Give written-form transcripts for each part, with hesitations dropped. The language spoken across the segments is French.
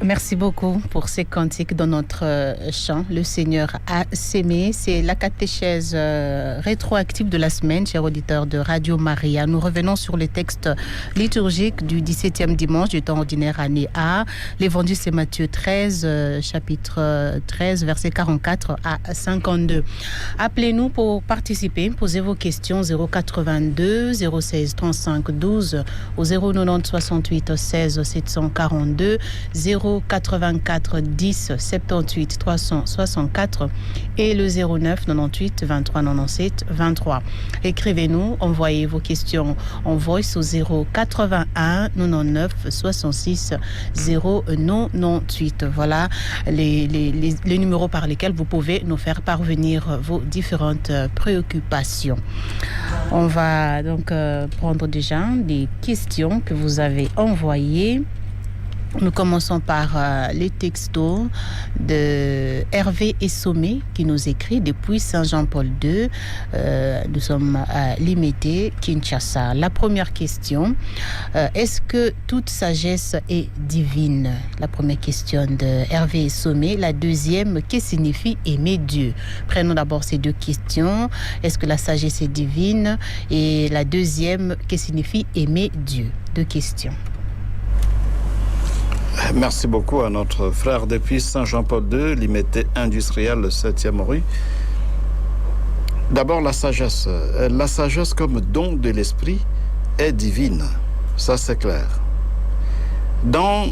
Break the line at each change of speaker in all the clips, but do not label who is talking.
Merci beaucoup pour ces cantiques dans notre chant. Le Seigneur a sémé. C'est la catéchèse rétroactive de la semaine, chers auditeurs de Radio Maria. Nous revenons sur les textes liturgiques du 17e dimanche du temps ordinaire année A. L'évangile, c'est Matthieu 13, chapitre 13, versets 44 à 52. Appelez-nous pour participer. Posez vos questions 082 016 35 12 au 090 68 16 742 084 10 78 364 et le 09 98 23 97 23. Écrivez-nous, envoyez vos questions en voice au 081 99 66 098. Voilà les numéros par lesquels vous pouvez nous faire parvenir vos différentes préoccupations. On va donc prendre déjà des questions que vous avez envoyées. Nous commençons par les textos de Hervé Essomé qui nous écrit depuis Saint-Jean-Paul II. Nous sommes à Limité, Kinshasa. La première question, est-ce que toute sagesse est divine? La première question de Hervé Essomé. La deuxième, que signifie aimer Dieu? Prenons d'abord ces deux questions. Est-ce que la sagesse est divine? Et la deuxième, que signifie aimer Dieu? Deux questions.
Merci beaucoup à notre frère depuis Saint-Jean-Paul II, Limité industriel, 7e rue. D'abord, la sagesse. La sagesse comme don de l'esprit est divine. Ça, c'est clair. Dans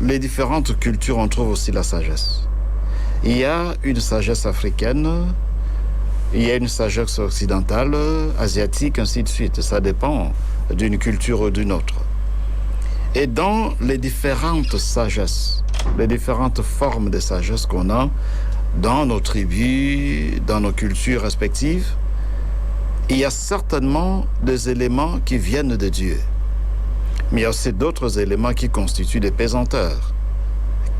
les différentes cultures, on trouve aussi la sagesse. Il y a une sagesse africaine, il y a une sagesse occidentale, asiatique, ainsi de suite. Ça dépend d'une culture ou d'une autre. Et dans les différentes sagesses, les différentes formes de sagesse qu'on a dans nos tribus, dans nos cultures respectives, il y a certainement des éléments qui viennent de Dieu. Mais il y a aussi d'autres éléments qui constituent des pesanteurs,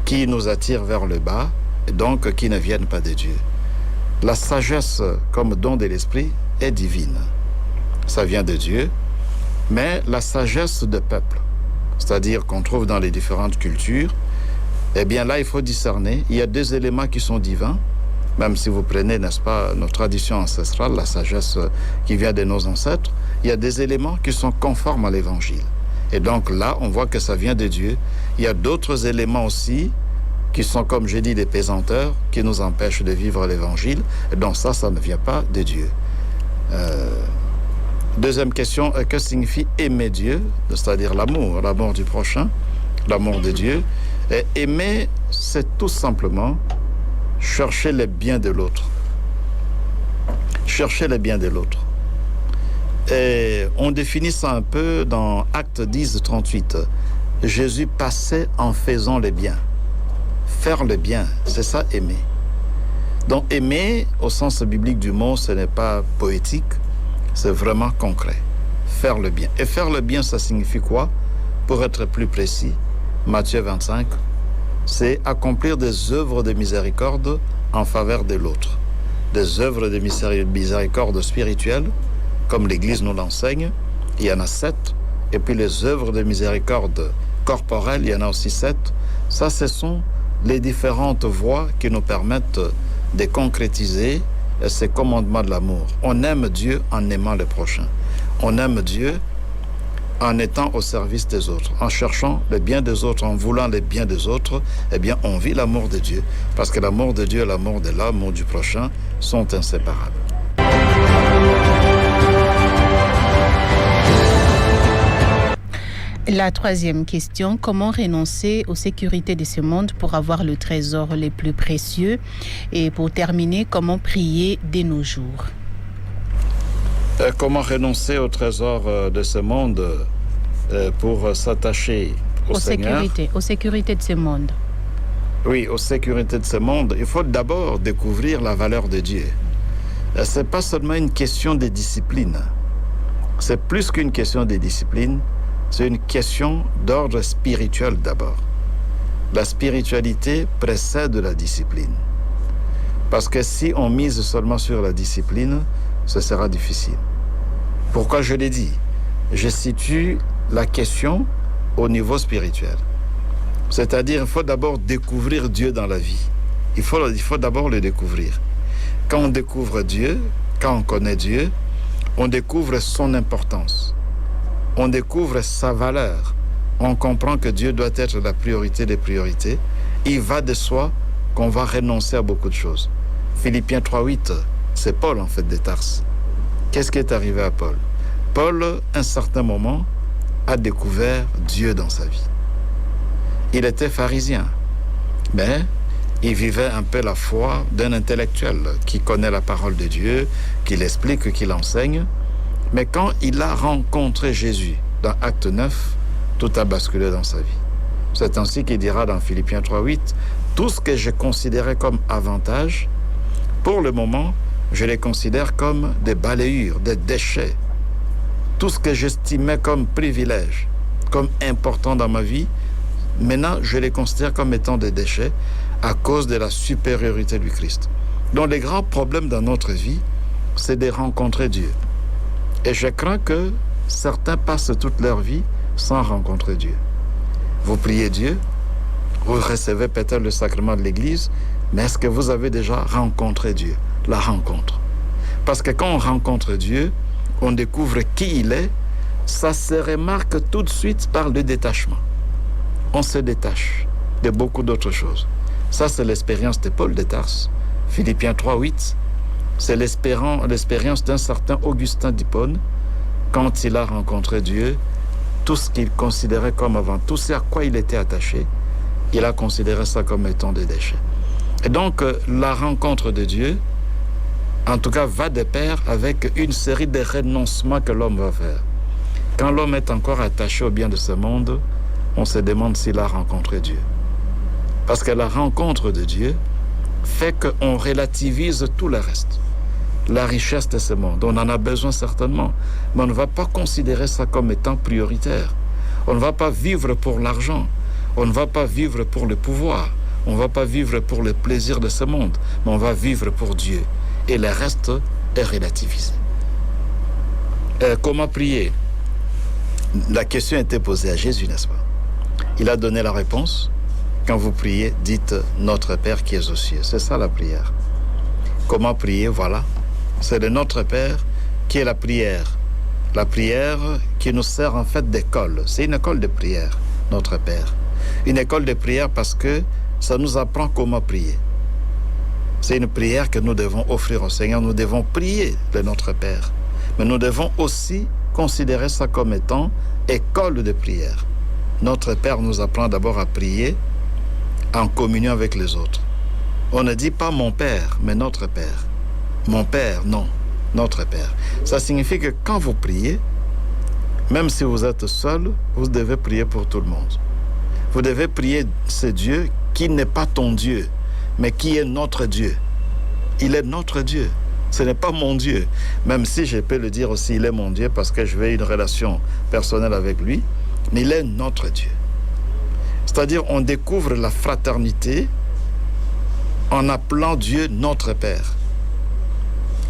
qui nous attirent vers le bas, et donc qui ne viennent pas de Dieu. La sagesse comme don de l'esprit est divine. Ça vient de Dieu, mais la sagesse de peuple, c'est-à-dire qu'on trouve dans les différentes cultures, eh bien là, il faut discerner. Il y a deux éléments qui sont divins, même si vous prenez, n'est-ce pas, notre tradition ancestrale, la sagesse qui vient de nos ancêtres, il y a des éléments qui sont conformes à l'Évangile. Et donc là, on voit que ça vient de Dieu. Il y a d'autres éléments aussi qui sont, comme j'ai dit, des pesanteurs, qui nous empêchent de vivre l'Évangile. Et donc ça ne vient pas de Dieu. Deuxième question, que signifie aimer Dieu? C'est-à-dire l'amour du prochain, l'amour de Dieu. Et aimer, c'est tout simplement chercher le bien de l'autre. Chercher le bien de l'autre. Et on définit ça un peu dans Actes 10, 38. Jésus passait en faisant le bien. Faire le bien, c'est ça aimer. Donc aimer, au sens biblique du mot, ce n'est pas poétique. C'est vraiment concret. Faire le bien. Et faire le bien, ça signifie quoi? Pour être plus précis, Matthieu 25, c'est accomplir des œuvres de miséricorde en faveur de l'autre. Des œuvres de miséricorde spirituelle, comme l'Église nous l'enseigne, il y en a 7. Et puis les œuvres de miséricorde corporelle, il y en a aussi 7. Ça, ce sont les différentes voies qui nous permettent de concrétiser ces commandements de l'amour. On aime Dieu en aimant le prochain. On aime Dieu en étant au service des autres, en cherchant le bien des autres, en voulant le bien des autres. Eh bien, on vit l'amour de Dieu, parce que l'amour de Dieu et l'amour de l'amour du prochain sont inséparables.
La troisième question, comment renoncer aux sécurités de ce monde pour avoir le trésor le plus précieux? Et pour terminer, comment prier de nos jours?
Comment renoncer au trésor de ce monde pour s'attacher au Seigneur?
Aux sécurités de ce monde.
Oui, aux sécurités de ce monde. Il faut d'abord découvrir la valeur de Dieu. Ce n'est pas seulement une question de discipline. C'est plus qu'une question de discipline. C'est une question d'ordre spirituel d'abord. La spiritualité précède la discipline. Parce que si on mise seulement sur la discipline, ce sera difficile. Pourquoi je l'ai dit? Je situe la question au niveau spirituel. C'est-à-dire, il faut d'abord découvrir Dieu dans la vie. Il faut d'abord le découvrir. Quand on découvre Dieu, quand on connaît Dieu, on découvre son importance. On découvre sa valeur. On comprend que Dieu doit être la priorité des priorités. Il va de soi qu'on va renoncer à beaucoup de choses. Philippiens 3:8, c'est Paul en fait de Tarse. Qu'est-ce qui est arrivé à Paul? Paul, à un certain moment, a découvert Dieu dans sa vie. Il était pharisien, mais il vivait un peu la foi d'un intellectuel qui connaît la parole de Dieu, qui l'explique, qui l'enseigne. Mais quand il a rencontré Jésus dans Acte 9, tout a basculé dans sa vie. C'est ainsi qu'il dira dans Philippiens 3:8, « Tout ce que je considérais comme avantage, pour le moment, je les considère comme des balayures, des déchets. Tout ce que j'estimais comme privilège, comme important dans ma vie, maintenant, je les considère comme étant des déchets à cause de la supériorité du Christ. » Donc, les grands problèmes dans notre vie, c'est de rencontrer Dieu. Et je crains que certains passent toute leur vie sans rencontrer Dieu. Vous priez Dieu, vous recevez peut-être le sacrement de l'Église, mais est-ce que vous avez déjà rencontré Dieu? La rencontre. Parce que quand on rencontre Dieu, on découvre qui il est, ça se remarque tout de suite par le détachement. On se détache de beaucoup d'autres choses. Ça, c'est l'expérience de Paul de Tarse. Philippiens 3:8, c'est l'expérience d'un certain Augustin d'Hippone. Quand il a rencontré Dieu, tout ce qu'il considérait comme avant, tout ce à quoi il était attaché, il a considéré ça comme étant des déchets. Et donc, la rencontre de Dieu, en tout cas, va de pair avec une série de renoncements que l'homme va faire. Quand l'homme est encore attaché au bien de ce monde, on se demande s'il a rencontré Dieu. Parce que la rencontre de Dieu fait qu'on relativise tout le reste. La richesse de ce monde, on en a besoin certainement, mais on ne va pas considérer ça comme étant prioritaire. On ne va pas vivre pour l'argent, on ne va pas vivre pour le pouvoir, on ne va pas vivre pour le plaisir de ce monde, mais on va vivre pour Dieu. Et le reste est relativisé. Comment prier? La question a été posée à Jésus, n'est-ce pas? Il a donné la réponse. Quand vous priez, dites « Notre Père qui es aux cieux ». C'est ça la prière. Comment prier? Voilà. C'est de Notre Père qui est la prière. La prière qui nous sert en fait d'école. C'est une école de prière, Notre Père. Une école de prière parce que ça nous apprend comment prier. C'est une prière que nous devons offrir au Seigneur. Nous devons prier de Notre Père. Mais nous devons aussi considérer ça comme étant école de prière. Notre Père nous apprend d'abord à prier en communion avec les autres. On ne dit pas mon Père, mais notre Père. Mon Père, non, notre Père. Ça signifie que quand vous priez, même si vous êtes seul, vous devez prier pour tout le monde. Vous devez prier ce Dieu qui n'est pas ton Dieu, mais qui est notre Dieu. Il est notre Dieu. Ce n'est pas mon Dieu. Même si je peux le dire aussi, il est mon Dieu parce que je veux une relation personnelle avec lui, mais il est notre Dieu. C'est-à-dire, on découvre la fraternité en appelant Dieu notre Père.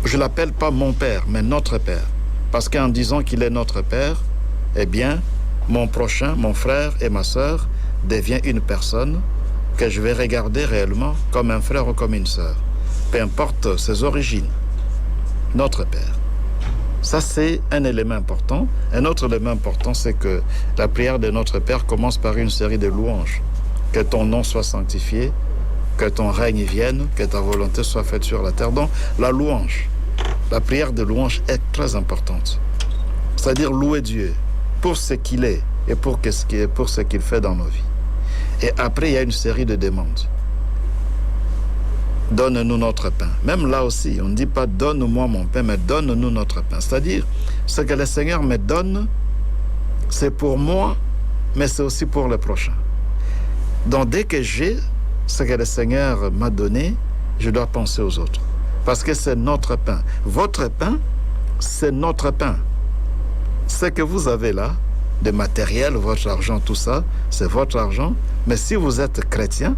Je ne l'appelle pas mon Père, mais notre Père. Parce qu'en disant qu'il est notre Père, eh bien, mon prochain, mon frère et ma sœur devient une personne que je vais regarder réellement comme un frère ou comme une sœur. Peu importe ses origines. Notre Père. Ça, c'est un élément important. Un autre élément important, c'est que la prière de notre Père commence par une série de louanges. Que ton nom soit sanctifié, que ton règne vienne, que ta volonté soit faite sur la terre. Donc, la louange, la prière de louange est très importante. C'est-à-dire louer Dieu pour ce qu'il est et pour ce qu'il fait dans nos vies. Et après, il y a une série de demandes. Donne-nous notre pain. Même là aussi, on ne dit pas donne-moi mon pain, mais donne-nous notre pain. C'est-à-dire, ce que le Seigneur me donne, c'est pour moi, mais c'est aussi pour le prochain. Donc, dès que j'ai ce que le Seigneur m'a donné, je dois penser aux autres. Parce que c'est notre pain. Votre pain, c'est notre pain. Ce que vous avez là, de matériel, votre argent, tout ça, c'est votre argent. Mais si vous êtes chrétien,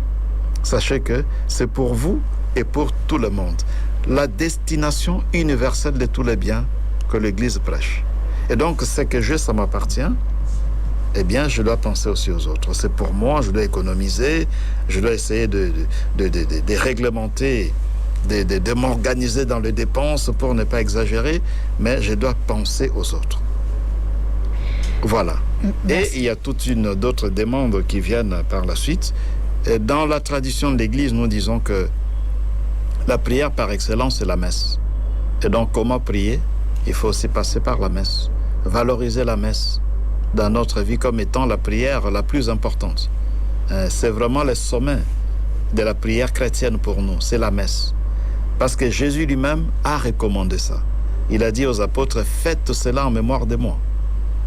sachez que c'est pour vous et pour tout le monde. La destination universelle de tous les biens que l'Église prêche. Et donc, ce que j'ai, ça m'appartient. eh bien, je dois penser aussi aux autres. C'est pour moi, je dois économiser, je dois essayer de réglementer, de m'organiser dans les dépenses pour ne pas exagérer, mais je dois penser aux autres. Voilà. Merci. Et il y a toute une d'autres demandes qui viennent par la suite. Et dans la tradition de l'Église, nous disons que la prière par excellence, c'est la messe. Et donc, comment prier? Il faut aussi passer par la messe. Valoriser la messe dans notre vie comme étant la prière la plus importante. C'est vraiment le sommet de la prière chrétienne pour nous, c'est la messe. Parce que Jésus lui-même a recommandé ça. Il a dit aux apôtres, faites cela en mémoire de moi.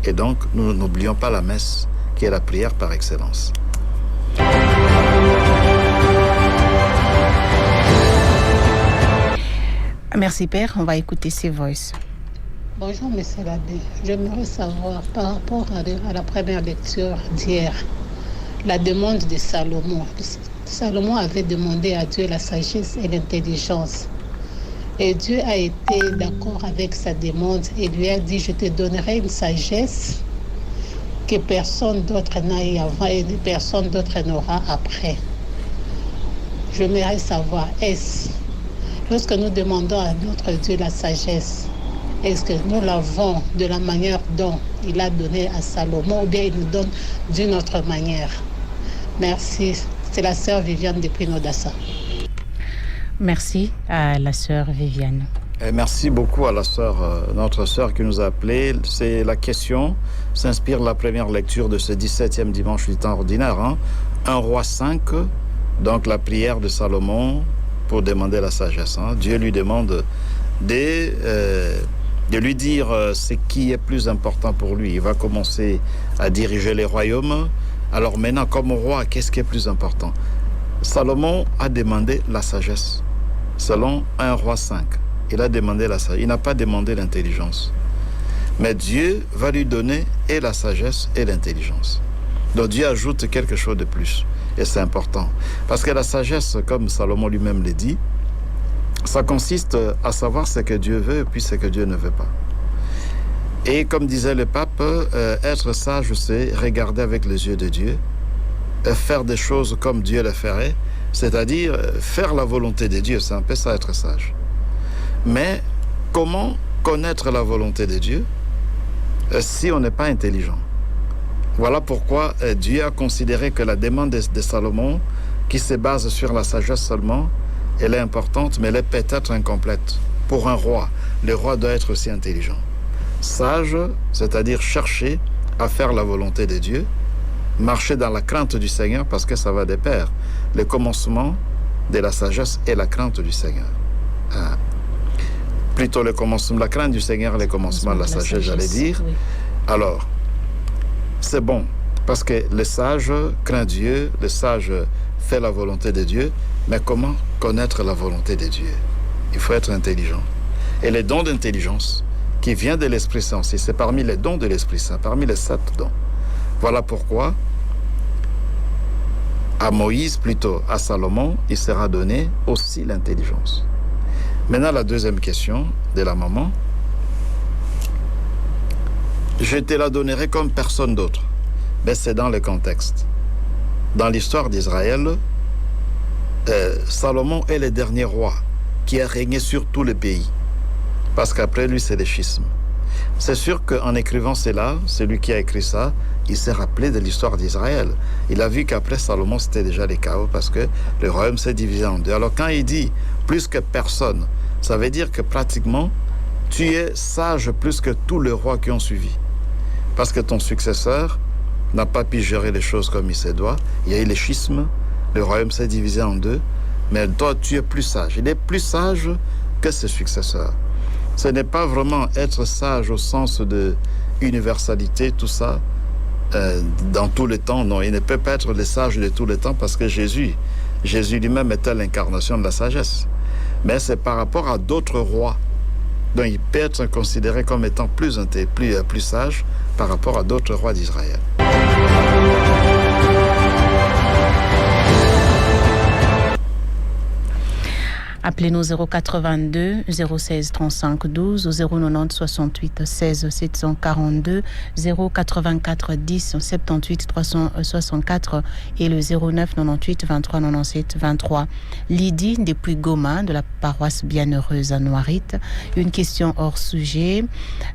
Et donc, nous n'oublions pas la messe, qui est la prière par excellence.
Merci Père, on va écouter ces voices.
Bonjour Monsieur l'abbé, j'aimerais savoir par rapport à la première lecture d'hier, la demande de Salomon. Salomon avait demandé à Dieu la sagesse et l'intelligence. Et Dieu a été d'accord avec sa demande et lui a dit, je te donnerai une sagesse que personne d'autre n'a eu avant et personne d'autre n'aura après. J'aimerais savoir, lorsque nous demandons à notre Dieu la sagesse, est-ce que nous l'avons de la manière dont il a donné à Salomon ou bien il nous donne d'une autre manière? Merci. C'est la sœur Viviane depuis Nodassa.
Merci à la sœur Viviane.
Et merci beaucoup à la sœur, notre sœur qui nous a appelés. C'est la question s'inspire de la première lecture de ce 17e dimanche du temps ordinaire. 1 Roi 5, donc la prière de Salomon pour demander la sagesse. Dieu lui demande de lui dire ce qui est plus important pour lui. Il va commencer à diriger les royaumes. Alors maintenant, comme roi, qu'est-ce qui est plus important? Salomon a demandé la sagesse. Selon 1 Roi 5, il a demandé la sagesse. Il n'a pas demandé l'intelligence. Mais Dieu va lui donner et la sagesse et l'intelligence. Donc Dieu ajoute quelque chose de plus. Et c'est important. Parce que la sagesse, comme Salomon lui-même le dit, ça consiste à savoir ce que Dieu veut et puis ce que Dieu ne veut pas. Et comme disait le pape, être sage, c'est regarder avec les yeux de Dieu, faire des choses comme Dieu les ferait, c'est-à-dire faire la volonté de Dieu, c'est un peu ça être sage. Mais comment connaître la volonté de Dieu si on n'est pas intelligent? Voilà pourquoi Dieu a considéré que la demande de Salomon, qui se base sur la sagesse seulement, elle est importante, mais elle est peut-être incomplète. Pour un roi, le roi doit être aussi intelligent. Sage, c'est-à-dire chercher à faire la volonté de Dieu, marcher dans la crainte du Seigneur, parce que ça va de pair. Le commencement de la sagesse est la crainte du Seigneur. Plutôt le commencement, la crainte du Seigneur, le commencement de la sagesse, j'allais dire. Oui. Alors, c'est bon, parce que le sage craint Dieu, le sage fait la volonté de Dieu, mais comment connaître la volonté de Dieu? Il faut être intelligent. Et les dons d'intelligence qui vient de l'Esprit Saint, c'est parmi les dons de l'Esprit Saint, parmi les 7 dons. Voilà pourquoi à Moïse, plutôt à Salomon, il sera donné aussi l'intelligence. Maintenant, la deuxième question de la maman. Je te la donnerai comme personne d'autre. Mais c'est dans le contexte. Dans l'histoire d'Israël, Salomon est le dernier roi qui a régné sur tout le pays. Parce qu'après lui, c'est le schisme. C'est sûr qu'en écrivant cela, celui qui a écrit ça, il s'est rappelé de l'histoire d'Israël. Il a vu qu'après Salomon, c'était déjà le chaos parce que le royaume s'est divisé en deux. Alors quand il dit plus que personne, ça veut dire que pratiquement, tu es sage plus que tous les rois qui ont suivi. Parce que ton successeur n'a pas pu gérer les choses comme il se doit. Il y a eu le schisme, le royaume s'est divisé en deux. Mais toi, tu es plus sage. Il est plus sage que ses successeurs. Ce n'est pas vraiment être sage au sens de universalité, tout ça, dans tous les temps. Non, il ne peut pas être le sage de tous les temps parce que Jésus lui-même était l'incarnation de la sagesse. Mais c'est par rapport à d'autres rois. Donc il peut être considéré comme étant plus sage par rapport à d'autres rois d'Israël.
Appelez-nous 082 016 35 12 ou 090 68 16 742 084 10 78 364 et le 09 98 23 97 23. Lydie depuis Goma de la paroisse Bienheureuse à Noirit. Une question hors sujet.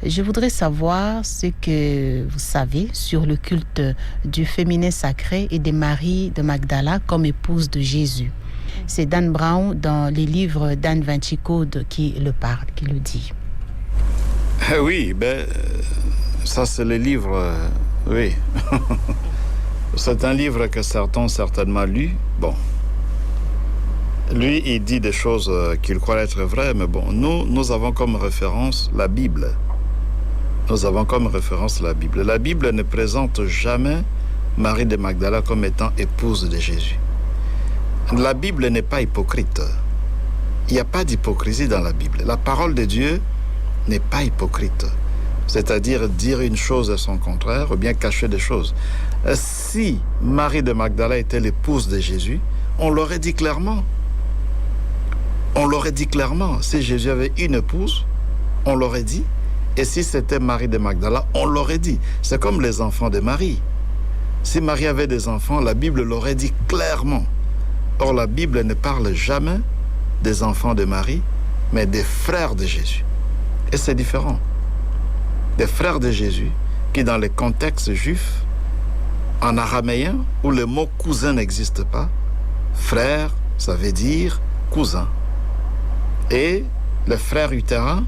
Je voudrais savoir ce que vous savez sur le culte du féminin sacré et de Marie de Magdala comme épouse de Jésus. C'est Dan Brown dans les livres d'Anne Vinci Code qui le parle, qui le dit.
Oui, ça c'est le livre, oui. C'est un livre que certains ont certainement lu. Bon, lui, il dit des choses qu'il croit être vraies, mais bon, nous avons comme référence la Bible. Nous avons comme référence la Bible. La Bible ne présente jamais Marie de Magdala comme étant épouse de Jésus. La Bible n'est pas hypocrite. Il n'y a pas d'hypocrisie dans la Bible. La parole de Dieu n'est pas hypocrite. C'est-à-dire dire une chose et son contraire, ou bien cacher des choses. Si Marie de Magdala était l'épouse de Jésus, on l'aurait dit clairement. On l'aurait dit clairement. Si Jésus avait une épouse, on l'aurait dit. Et si c'était Marie de Magdala, on l'aurait dit. C'est comme les enfants de Marie. Si Marie avait des enfants, la Bible l'aurait dit clairement. Or, la Bible ne parle jamais des enfants de Marie, mais des frères de Jésus. Et c'est différent. Des frères de Jésus qui, dans les contextes juifs, en araméen, où le mot cousin n'existe pas, frère, ça veut dire cousin. Et le frère utérin,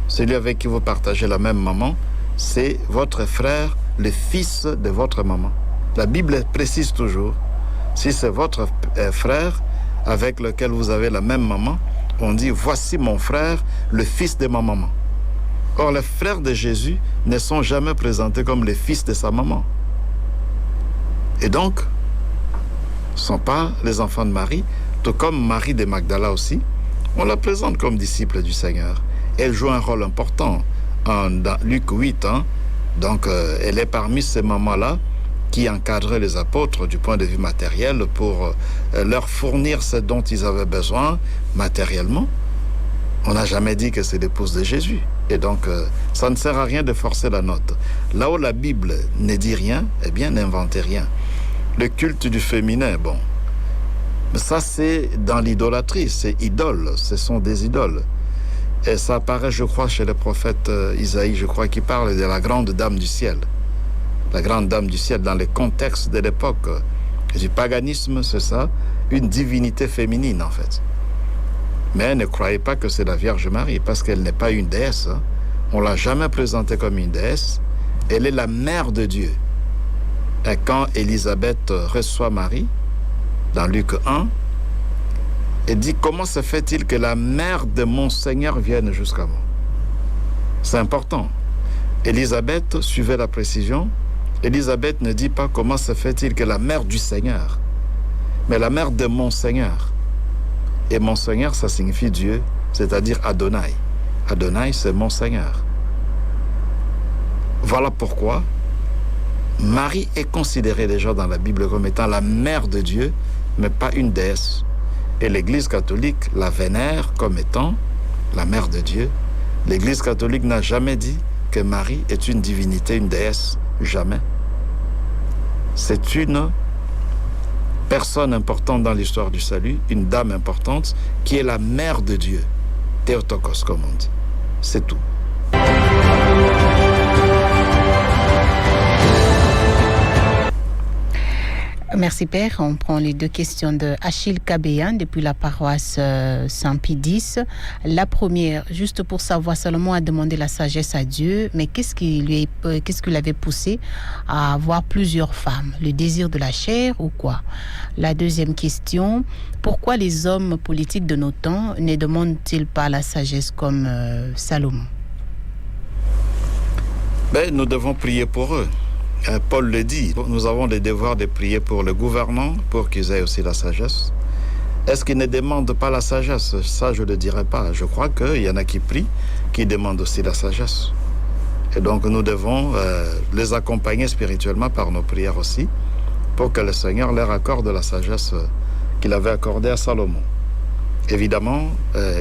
celui avec qui vous partagez la même maman, c'est votre frère, le fils de votre maman. La Bible précise toujours, si c'est votre frère avec lequel vous avez la même maman, on dit « Voici mon frère, le fils de ma maman ». Or, les frères de Jésus ne sont jamais présentés comme les fils de sa maman. Et donc, ce ne sont pas les enfants de Marie, tout comme Marie de Magdala aussi, on la présente comme disciple du Seigneur. Elle joue un rôle important dans Luc 8. Donc, elle est parmi ces mamans-là qui encadraient les apôtres du point de vue matériel pour leur fournir ce dont ils avaient besoin matériellement. On n'a jamais dit que c'est l'épouse de Jésus. Et donc, ça ne sert à rien de forcer la note. Là où la Bible ne dit rien, eh bien, n'inventez rien. Le culte du féminin, bon, ça c'est dans l'idolâtrie, c'est idole, ce sont des idoles. Et ça apparaît, je crois, chez le prophète Isaïe, je crois, qui parle de la grande dame du ciel. La grande dame du ciel, dans les contextes de l'époque du paganisme, c'est ça, une divinité féminine, en fait. Mais ne croyez pas que c'est la Vierge Marie, parce qu'elle n'est pas une déesse. On ne l'a jamais présentée comme une déesse. Elle est la mère de Dieu. Et quand Élisabeth reçoit Marie, dans Luc 1, elle dit « Comment se fait-il que la mère de mon Seigneur vienne jusqu'à moi ?» C'est important. Élisabeth, suivez la précision, Élisabeth ne dit pas « Comment se fait-il que la mère du Seigneur ?» mais la mère de mon Seigneur. Et mon Seigneur, ça signifie Dieu, c'est-à-dire Adonai. Adonai, c'est mon Seigneur. Voilà pourquoi Marie est considérée déjà dans la Bible comme étant la mère de Dieu, mais pas une déesse. Et l'Église catholique la vénère comme étant la mère de Dieu. L'Église catholique n'a jamais dit que Marie est une divinité, une déesse. Jamais. C'est une personne importante dans l'histoire du salut, une dame importante, qui est la mère de Dieu. Théotokos, comme on dit. C'est tout.
Merci Père. On prend les deux questions de Achille Kabéan depuis la paroisse Saint-Pie-X. La première, juste pour savoir, Salomon a demandé la sagesse à Dieu, mais qu'est-ce qui l'avait poussé à avoir plusieurs femmes? Le désir de la chair ou quoi? La deuxième question, pourquoi les hommes politiques de nos temps ne demandent-ils pas la sagesse comme Salomon?
Nous devons prier pour eux. Paul le dit, nous avons le devoir de prier pour le gouvernement, pour qu'ils aient aussi la sagesse. Est-ce qu'ils ne demandent pas la sagesse? Ça, je ne le dirai pas. Je crois qu'il y en a qui prient, qui demandent aussi la sagesse. Et donc, nous devons les accompagner spirituellement par nos prières aussi, pour que le Seigneur leur accorde la sagesse qu'il avait accordée à Salomon. Évidemment,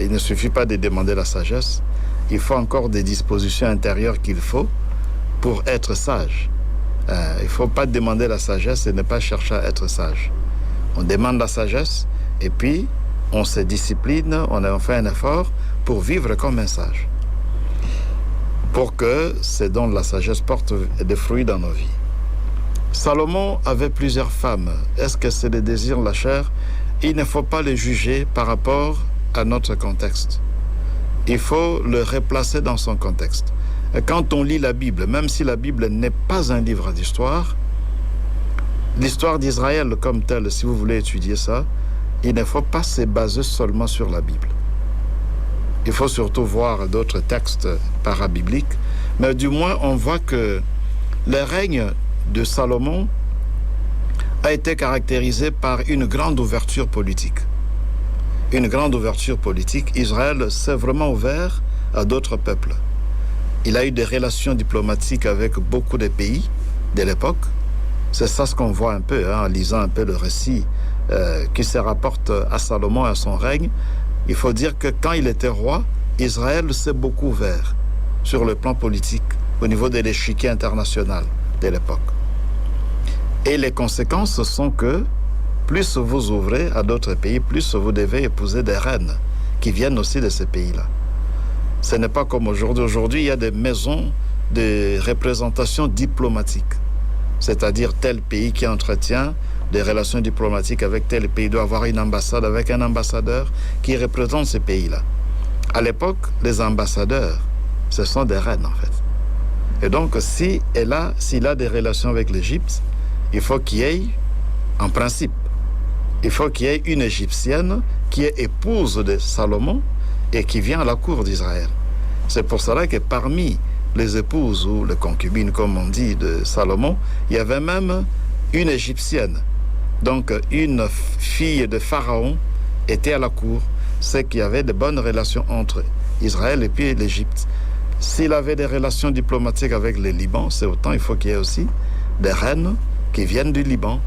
il ne suffit pas de demander la sagesse. Il faut encore des dispositions intérieures qu'il faut pour être sage. Il ne faut pas demander la sagesse et ne pas chercher à être sage. On demande la sagesse et puis on se discipline, on fait un effort pour vivre comme un sage. Pour que ces dons de la sagesse portent des fruits dans nos vies. Salomon avait plusieurs femmes. Est-ce que c'est le désir de la chair? Il ne faut pas les juger par rapport à notre contexte. Il faut le replacer dans son contexte. Et quand on lit la Bible, même si la Bible n'est pas un livre d'histoire, l'histoire d'Israël comme telle, si vous voulez étudier ça, il ne faut pas se baser seulement sur la Bible. Il faut surtout voir d'autres textes parabibliques, mais du moins on voit que le règne de Salomon a été caractérisé par une grande ouverture politique. Une grande ouverture politique. Israël s'est vraiment ouvert à d'autres peuples. Il a eu des relations diplomatiques avec beaucoup de pays de l'époque. C'est ça ce qu'on voit un peu en lisant un peu le récit qui se rapporte à Salomon et à son règne. Il faut dire que quand il était roi, Israël s'est beaucoup ouvert sur le plan politique au niveau de l'échiquier international de l'époque. Et les conséquences sont que plus vous ouvrez à d'autres pays, plus vous devez épouser des reines qui viennent aussi de ces pays-là. Ce n'est pas comme aujourd'hui. Aujourd'hui, il y a des maisons de représentation diplomatique. C'est-à-dire tel pays qui entretient des relations diplomatiques avec tel pays doit avoir une ambassade avec un ambassadeur qui représente ces pays-là. À l'époque, les ambassadeurs, ce sont des reines en fait. Et donc, s'il a des relations avec l'Égypte, il faut qu'il y ait, en principe, il faut qu'il y ait une Égyptienne qui est épouse de Salomon et qui vient à la cour d'Israël. C'est pour cela que parmi les épouses ou les concubines, comme on dit, de Salomon, il y avait même une Égyptienne. Donc, une fille de Pharaon était à la cour. C'est qu'il y avait de bonnes relations entre Israël et puis l'Égypte. S'il avait des relations diplomatiques avec le Liban, c'est autant, il faut qu'il y ait aussi des reines qui viennent du Liban.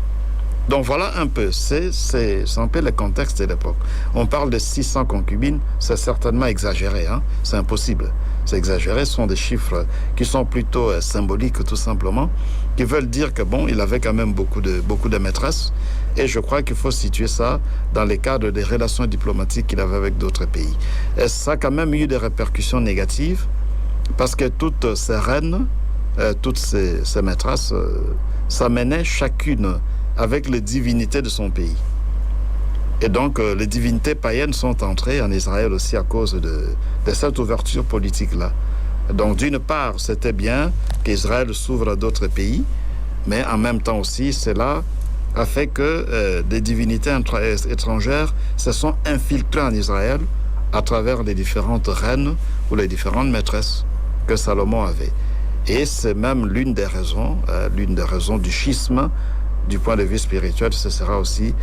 Donc voilà un peu, c'est un peu le contexte de l'époque. On parle de 600 concubines, c'est certainement exagéré, hein? C'est impossible. C'est exagéré, ce sont des chiffres qui sont plutôt symboliques tout simplement, qui veulent dire que bon, il avait quand même beaucoup de maîtresses, et je crois qu'il faut situer ça dans les cadres des relations diplomatiques qu'il avait avec d'autres pays. Et ça a quand même eu des répercussions négatives, parce que toutes ces reines, toutes ces maîtresses, s'amenaient chacune avec les divinités de son pays. Et donc, les divinités païennes sont entrées en Israël aussi à cause de cette ouverture politique-là. Donc, d'une part, c'était bien qu'Israël s'ouvre à d'autres pays, mais en même temps aussi, cela a fait que des divinités étrangères se sont infiltrées en Israël à travers les différentes reines ou les différentes maîtresses que Salomon avait. Et c'est même l'une des raisons du schisme. Du point de vue spirituel, ce sera aussi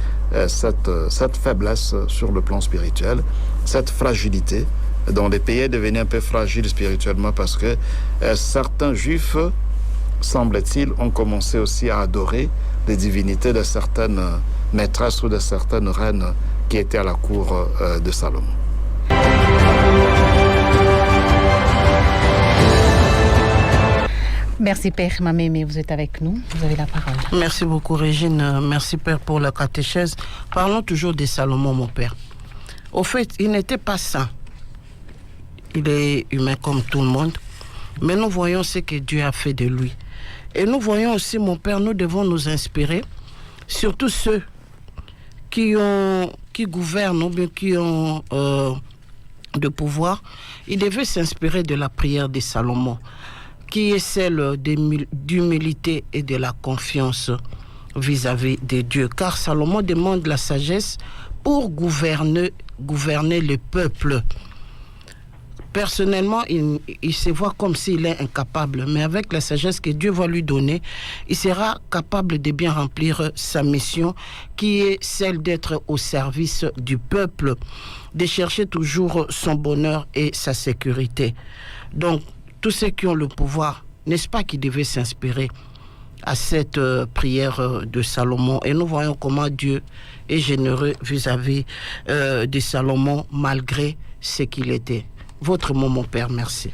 cette faiblesse sur le plan spirituel, cette fragilité dont les pays devenaient un peu fragiles spirituellement parce que certains juifs, semble-t-il, ont commencé aussi à adorer les divinités de certaines maîtresses ou de certaines reines qui étaient à la cour de Salomon.
Merci Père Mamémé, vous êtes avec nous, vous avez la parole.
Merci beaucoup Régine, merci Père pour la catéchèse. Parlons toujours de Salomon, mon Père. Au fait, il n'était pas saint. Il est humain comme tout le monde, mais nous voyons ce que Dieu a fait de lui. Et nous voyons aussi, mon Père, nous devons nous inspirer, surtout ceux qui gouvernent ou bien qui ont de pouvoir. Ils devaient s'inspirer de la prière de Salomon, qui est celle d'humilité et de la confiance vis-à-vis de Dieu. Car Salomon demande la sagesse pour gouverner le peuple. Personnellement, il se voit comme s'il est incapable, mais avec la sagesse que Dieu va lui donner, il sera capable de bien remplir sa mission, qui est celle d'être au service du peuple, de chercher toujours son bonheur et sa sécurité. Donc, tous ceux qui ont le pouvoir, n'est-ce pas qu'ils devaient s'inspirer à cette prière de Salomon. Et nous voyons comment Dieu est généreux vis-à-vis de Salomon, malgré ce qu'il était. Votre mot, mon Père, merci.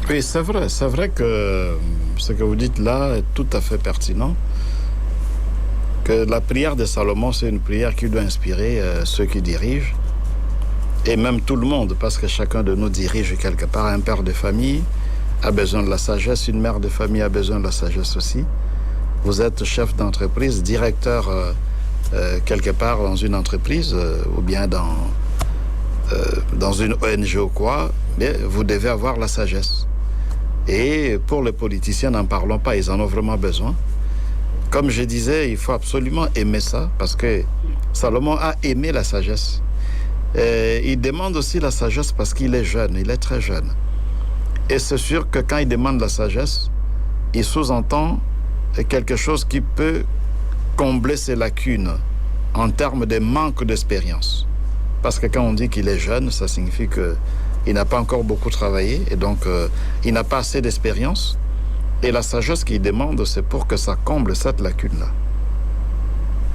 Oui, c'est vrai que ce que vous dites là est tout à fait pertinent. Que la prière de Salomon, c'est une prière qui doit inspirer ceux qui dirigent, et même tout le monde, parce que chacun de nous dirige quelque part. Un père de famille a besoin de la sagesse, une mère de famille a besoin de la sagesse aussi. Vous êtes chef d'entreprise, directeur quelque part dans une entreprise ou bien dans une ONG ou quoi, mais vous devez avoir la sagesse. Et pour les politiciens, n'en parlons pas, ils en ont vraiment besoin. Comme je disais, il faut absolument aimer ça, parce que Salomon a aimé la sagesse. Et il demande aussi la sagesse parce qu'il est jeune, il est très jeune. Et c'est sûr que quand il demande la sagesse, il sous-entend quelque chose qui peut combler ses lacunes en termes de manque d'expérience. Parce que quand on dit qu'il est jeune, ça signifie qu'il n'a pas encore beaucoup travaillé et donc il n'a pas assez d'expérience. Et la sagesse qu'il demande, c'est pour que ça comble cette lacune-là.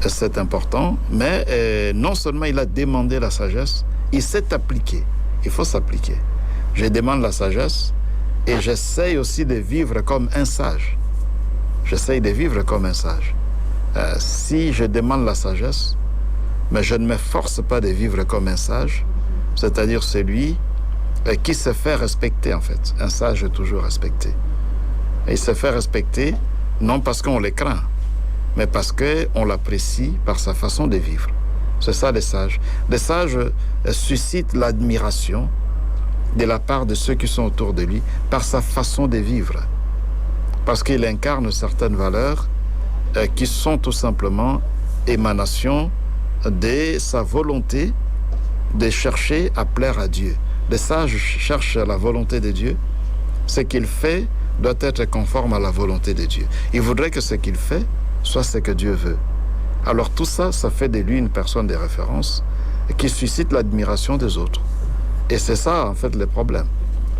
Et c'est important, mais non seulement il a demandé la sagesse, il s'est appliqué. Il faut s'appliquer. Je demande la sagesse et j'essaye aussi de vivre comme un sage. J'essaye de vivre comme un sage. Si je demande la sagesse, mais je ne me force pas de vivre comme un sage, c'est-à-dire celui qui se fait respecter en fait. Un sage est toujours respecté. Et il se fait respecter non parce qu'on le craint, mais parce qu'on l'apprécie par sa façon de vivre. C'est ça les sages. Les sages suscitent l'admiration de la part de ceux qui sont autour de lui par sa façon de vivre. Parce qu'il incarne certaines valeurs qui sont tout simplement émanation de sa volonté de chercher à plaire à Dieu. Les sages cherchent la volonté de Dieu. Ce qu'il fait doit être conforme à la volonté de Dieu. Il voudrait que ce qu'il fait soit ce que Dieu veut. Alors tout ça, ça fait de lui une personne de référence qui suscite l'admiration des autres. Et c'est ça, en fait, le problème.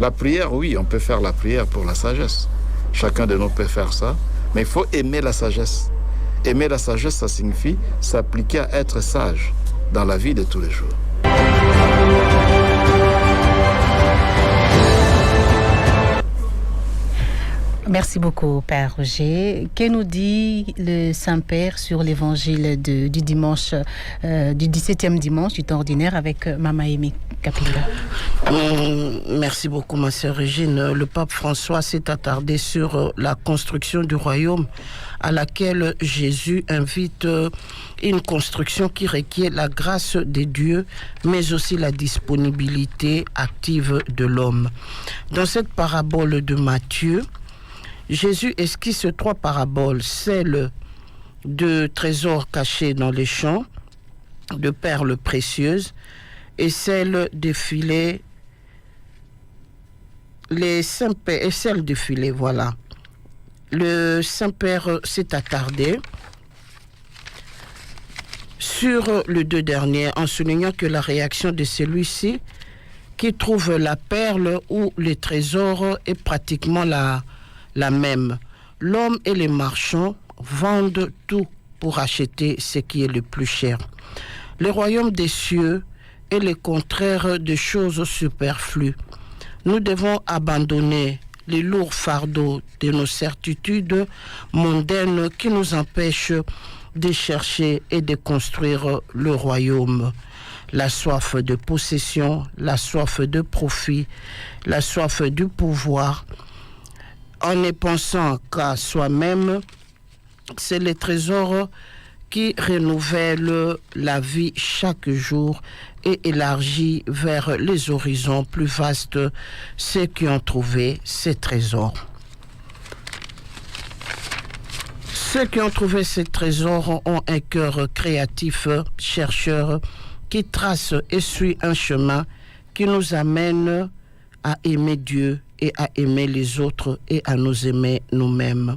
La prière, oui, on peut faire la prière pour la sagesse. Chacun de nous peut faire ça. Mais il faut aimer la sagesse. Aimer la sagesse, ça signifie s'appliquer à être sage dans la vie de tous les jours.
Merci beaucoup, Père Roger. Que nous dit le Saint-Père sur l'évangile du dimanche, du 17e dimanche du temps ordinaire avec Mama Aimé Kapinga?
Merci beaucoup, ma sœur Régine. Le pape François s'est attardé sur la construction du royaume à laquelle Jésus invite une construction qui requiert la grâce de Dieu, mais aussi la disponibilité active de l'homme. Dans cette parabole de Matthieu, Jésus esquisse 3 paraboles, celle de trésors cachés dans les champs, de perles précieuses, et celle des filets, et celle des filets, voilà. Le Saint-Père s'est attardé sur les 2 derniers en soulignant que la réaction de celui-ci qui trouve la perle ou le trésor est pratiquement la même. L'homme et les marchands vendent tout pour acheter ce qui est le plus cher. Le royaume des cieux est le contraire des choses superflues. Nous devons abandonner les lourds fardeaux de nos certitudes mondaines qui nous empêchent de chercher et de construire le royaume. La soif de possession, la soif de profit, la soif du pouvoir, en ne pensant qu'à soi-même, c'est le trésor qui renouvelle la vie chaque jour et élargit vers les horizons plus vastes ceux qui ont trouvé ces trésors. Ceux qui ont trouvé ces trésors ont un cœur créatif, chercheur, qui trace et suit un chemin qui nous amène à aimer Dieu et à aimer les autres et à nous aimer nous-mêmes.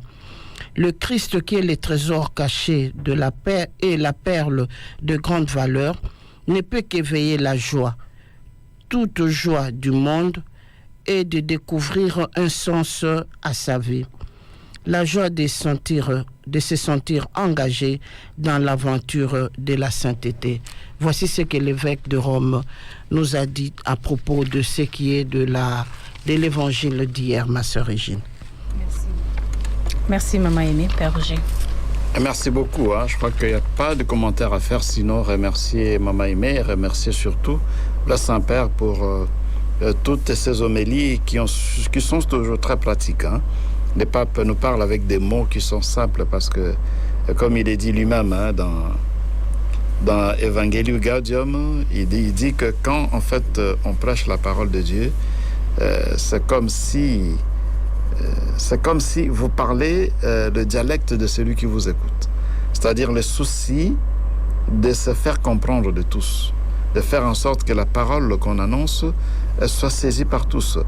Le Christ qui est le trésor caché de la paix et la perle de grande valeur ne peut qu'éveiller la joie, toute joie du monde et de découvrir un sens à sa vie. la joie de se sentir engagé dans l'aventure de la sainteté. Voici ce que l'évêque de Rome nous a dit à propos de ce qui est de l'évangile d'hier, ma sœur Régine.
Merci. Merci, Maman Aimée, Père Roger.
Merci beaucoup. Je crois qu'il n'y a pas de commentaire à faire, sinon remercier Maman Aimée et remercier surtout le Saint-Père pour toutes ces homélies qui sont toujours très pratiques. Le pape nous parle avec des mots qui sont simples parce que, comme il est dit lui-même dans Evangelii Gaudium, il dit que quand en fait on prêche la parole de Dieu, c'est comme si vous parlez le dialecte de celui qui vous écoute. C'est-à-dire le souci de se faire comprendre de tous, de faire en sorte que la parole qu'on annonce soit saisie par tous.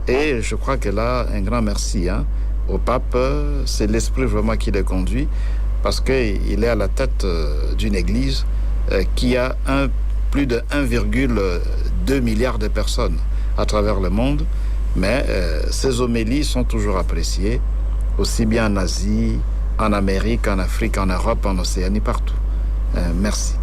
Et je crois que là, un grand merci au pape, c'est l'esprit vraiment qui le conduit, parce qu'il est à la tête d'une église qui a plus de 1,2 milliard de personnes à travers le monde. Mais ces homélies sont toujours appréciées, aussi bien en Asie, en Amérique, en Afrique, en Europe, en Océanie, partout. Merci.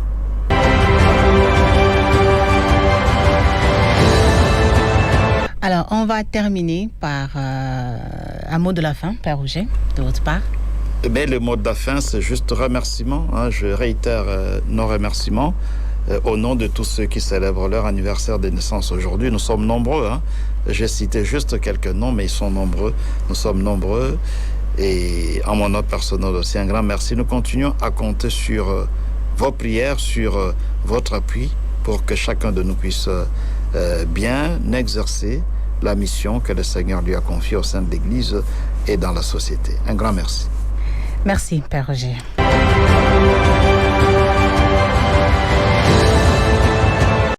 Alors, on va terminer par un mot de la fin, Père Roger, de votre part.
Mais le mot de la fin, c'est juste remerciement. Je réitère nos remerciements au nom de tous ceux qui célèbrent leur anniversaire de naissance aujourd'hui. Nous sommes nombreux. J'ai cité juste quelques noms, mais ils sont nombreux. Nous sommes nombreux. Et en mon nom personnel aussi, un grand merci. Nous continuons à compter sur vos prières, sur votre appui, pour que chacun de nous puisse bien exercer la mission que le Seigneur lui a confiée au sein de l'Église et dans la société. Un grand merci.
Merci, Père Roger.